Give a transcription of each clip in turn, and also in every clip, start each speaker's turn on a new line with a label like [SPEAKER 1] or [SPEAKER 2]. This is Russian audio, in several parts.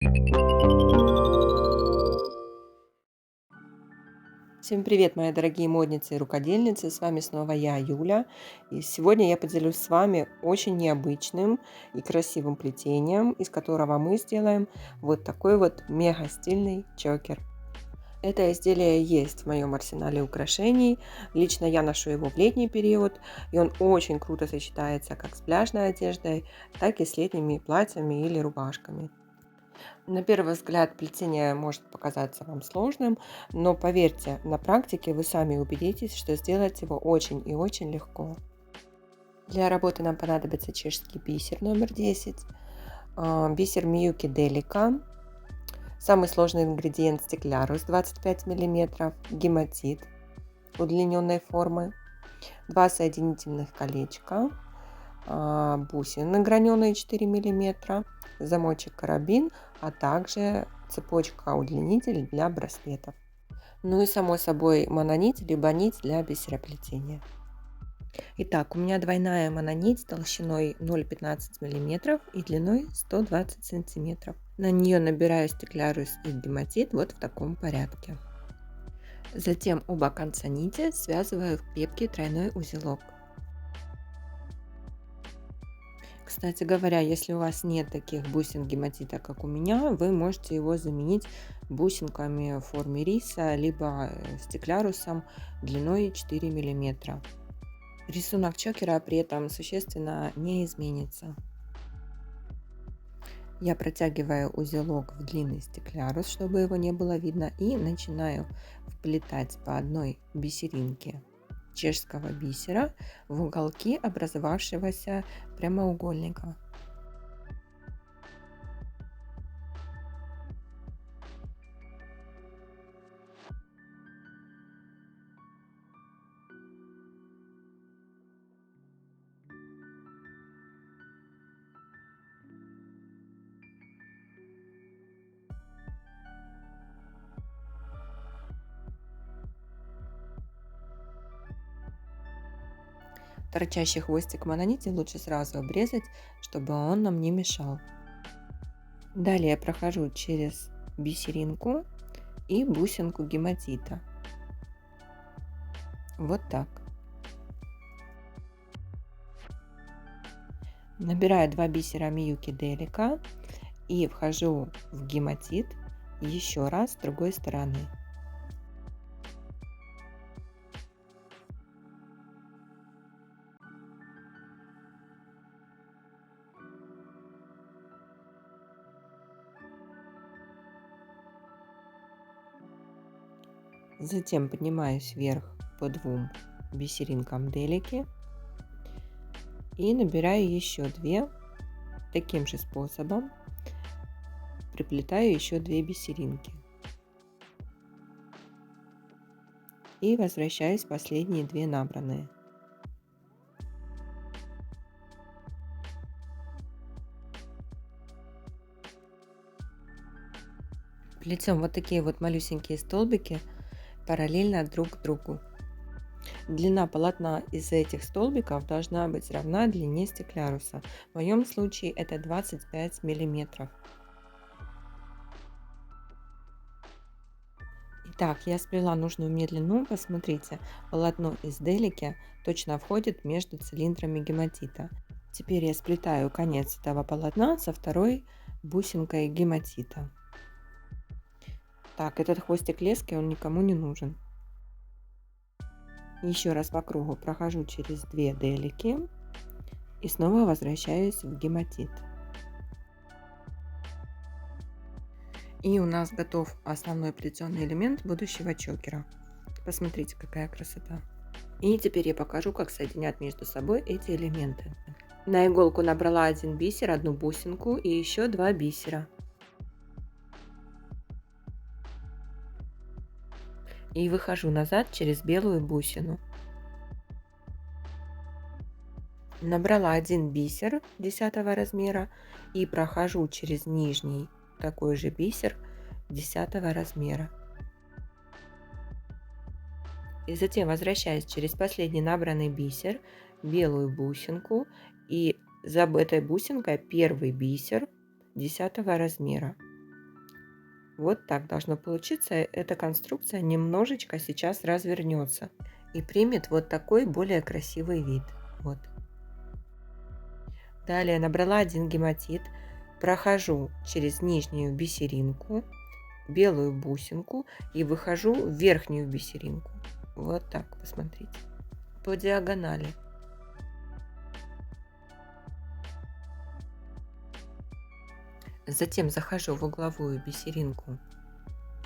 [SPEAKER 1] Всем привет, мои дорогие модницы и рукодельницы! С вами снова я, Юля. И сегодня я поделюсь с вами очень необычным и красивым плетением, из которого мы сделаем вот такой вот мега стильный чокер. Это изделие есть в моем арсенале украшений. Лично я ношу его в летний период, и он очень круто сочетается как с пляжной одеждой, так и с летними платьями или рубашками. На первый взгляд плетение может показаться вам сложным, но поверьте, на практике вы сами убедитесь, что сделать его очень и очень легко. Для работы нам понадобится чешский бисер номер 10, бисер Миюки Делика, самый сложный ингредиент стеклярус 25 мм, гематит удлиненной формы, два соединительных колечка, бусины граненые 4 мм, замочек карабин, а также цепочка-удлинитель для браслетов. Ну и само собой мононить либо нить для бисероплетения. Итак, у меня двойная мононить толщиной 0,15 мм и длиной 120 см. На нее набираю стеклярус и гематит вот в таком порядке. Затем оба конца нити связываю в крепкий тройной узелок. Кстати говоря, если у вас нет таких бусин гематита, как у меня, вы можете его заменить бусинками в форме риса, либо стеклярусом длиной 4 мм. Рисунок чокера при этом существенно не изменится. Я протягиваю узелок в длинный стеклярус, чтобы его не было видно, и начинаю вплетать по одной бисеринке чешского бисера в уголки образовавшегося прямоугольника. Торчащий хвостик мононити лучше сразу обрезать, чтобы он нам не мешал. Далее прохожу через бисеринку и бусинку гематита. Вот так. Набираю 2 бисера Миюки Делика и вхожу в гематит еще раз с другой стороны. Затем поднимаюсь вверх по двум бисеринкам Делики и набираю еще 2 таким же способом. Приплетаю еще 2 бисеринки и возвращаюсь в последние 2 набранные. Плетем вот такие вот малюсенькие столбики параллельно друг к другу. Длина полотна из этих столбиков должна быть равна длине стекляруса. В моем случае это 25 миллиметров. Итак, я сплела нужную мне длину. Посмотрите, полотно из делики точно входит между цилиндрами гематита. Теперь я сплетаю конец этого полотна со второй бусинкой гематита. Так, этот хвостик лески, он никому не нужен. Еще раз по кругу прохожу через 2 делики и снова возвращаюсь в гематит. И у нас готов основной плетеный элемент будущего чокера. Посмотрите, какая красота. И теперь я покажу, как соединять между собой эти элементы. На иголку набрала 1 бисер, 1 бусинку и еще 2 бисера. И выхожу назад через белую бусину. Набрала 1 бисер 10 размера и прохожу через нижний такой же бисер 10 размера. И затем возвращаюсь через последний набранный бисер, белую бусинку, и за этой бусинкой первый бисер 10 размера. Вот так должно получиться. Эта конструкция немножечко сейчас развернется и примет вот такой более красивый вид. Вот. Далее набрала один гематит, прохожу через нижнюю бисеринку, белую бусинку и выхожу в верхнюю бисеринку. Вот так, посмотрите, по диагонали. Затем захожу в угловую бисеринку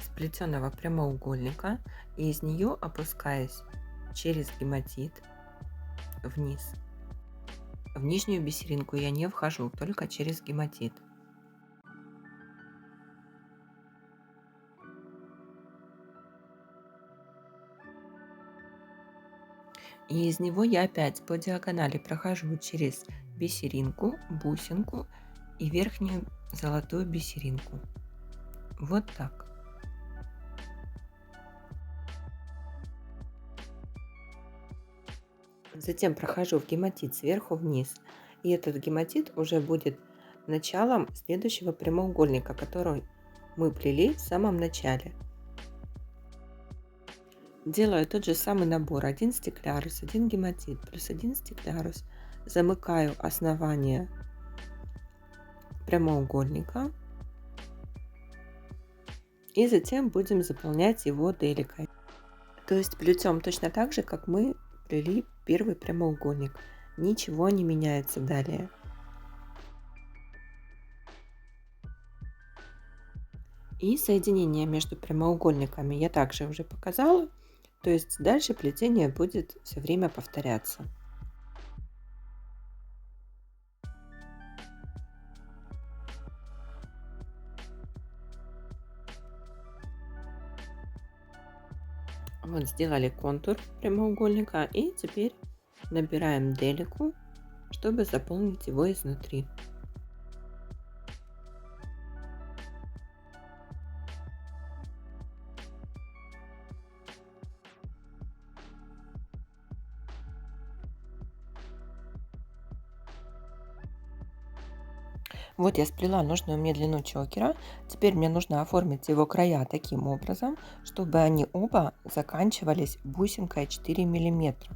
[SPEAKER 1] сплетенного прямоугольника и из нее опускаюсь через гематит вниз. В нижнюю бисеринку я не вхожу, только через гематит. И из него я опять по диагонали прохожу через бисеринку, бусинку и верхнюю золотую бисеринку. Вот так. Затем прохожу в гематит сверху вниз. И этот гематит уже будет началом следующего прямоугольника, который мы плели в самом начале. Делаю тот же самый набор: 1 стеклярус, 1 гематит плюс 1 стеклярус. Замыкаю основание прямоугольника и затем будем заполнять его деликой. То есть плетем точно так же, как мы плели первый прямоугольник. Ничего не меняется далее. И соединение между прямоугольниками я также уже показала. То есть дальше плетение будет все время повторяться. Вот сделали контур прямоугольника и теперь набираем делику, чтобы заполнить его изнутри. Вот я сплела нужную мне длину чокера. Теперь мне нужно оформить его края таким образом, чтобы они оба заканчивались бусинкой 4 миллиметра.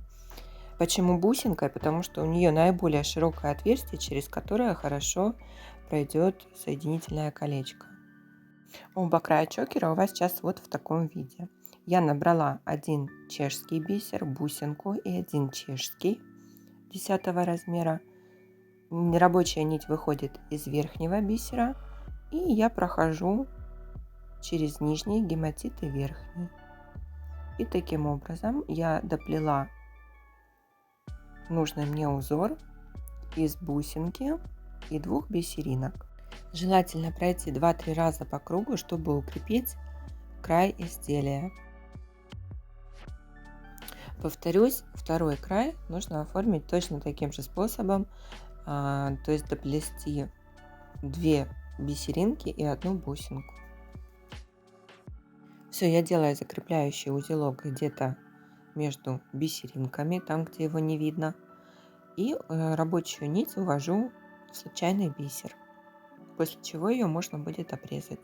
[SPEAKER 1] Почему бусинкой? Потому что у нее наиболее широкое отверстие, через которое хорошо пройдет соединительное колечко. Оба края чокера у вас сейчас вот в таком виде. Я набрала один чешский бисер, бусинку, и один чешский 10 размера. Рабочая нить выходит из верхнего бисера, и я прохожу через нижний гематит и верхний. И таким образом я доплела нужный мне узор из бусинки и 2 бисеринок. Желательно пройти 2-3 раза по кругу, чтобы укрепить край изделия. Повторюсь, второй край нужно оформить точно таким же способом, то есть доплести 2 бисеринки и 1 бусинку. Все, я делаю закрепляющий узелок где-то между бисеринками, там, где его не видно, и рабочую нить увожу в случайный бисер, после чего ее можно будет обрезать.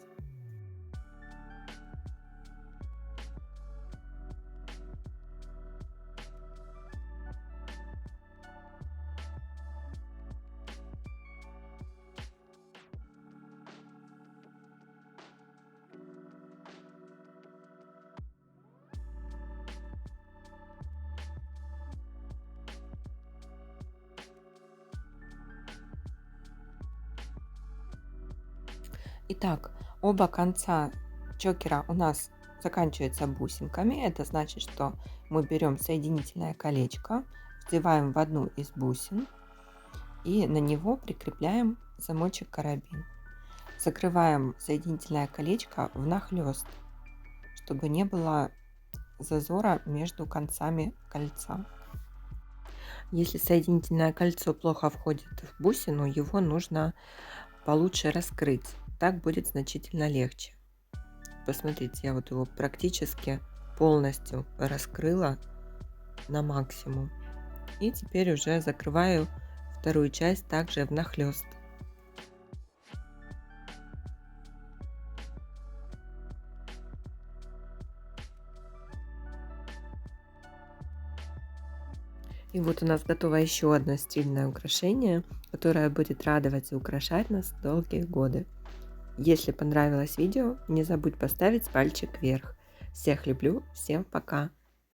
[SPEAKER 1] Итак, оба конца чокера у нас заканчиваются бусинками. Это значит, что мы берем соединительное колечко, вдеваем в одну из бусин и на него прикрепляем замочек-карабин. Закрываем соединительное колечко внахлёст, чтобы не было зазора между концами кольца. Если соединительное кольцо плохо входит в бусину, его нужно получше раскрыть. Так будет значительно легче. Посмотрите, я вот его практически полностью раскрыла на максимум. И теперь уже закрываю вторую часть также внахлёст. И вот у нас готово еще одно стильное украшение, которое будет радовать и украшать нас долгие годы. Если понравилось видео, не забудь поставить пальчик вверх. Всех люблю, всем пока!